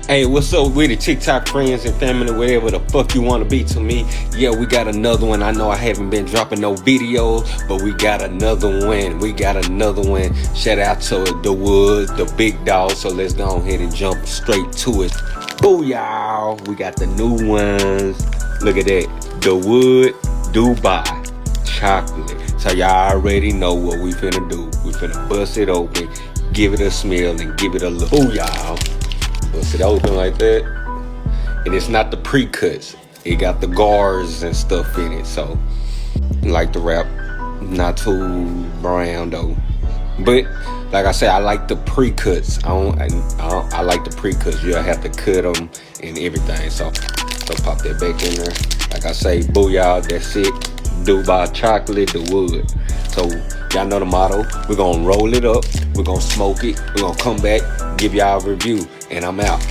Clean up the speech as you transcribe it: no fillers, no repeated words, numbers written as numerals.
Hey, what's up with it, TikTok friends and family, wherever the fuck you want to be to me? Yeah, we got another one. I know I haven't been dropping no videos, but we got another one. Shout out to the Wood, the big dog. So let's go ahead and jump straight to it. Booyah! We got the new ones. Look at that. The Wood Dubai chocolate. So y'all already know what we finna do. We finna bust it open, give it a smell, and give it a look. Booyah! Bust it open like that. And it's not the pre-cuts. It got the guards and stuff in it. So, like the wrap, not too brown though. But like I said, I like the pre-cuts. I like the pre-cuts. You'll have to cut them and everything. So pop that back in there. Like I say, booyah, that's it. Dubai chocolate, the Wood. So y'all know the motto. We're gonna roll it up. We're gonna smoke it. We're gonna come back, give y'all a review, and I'm out.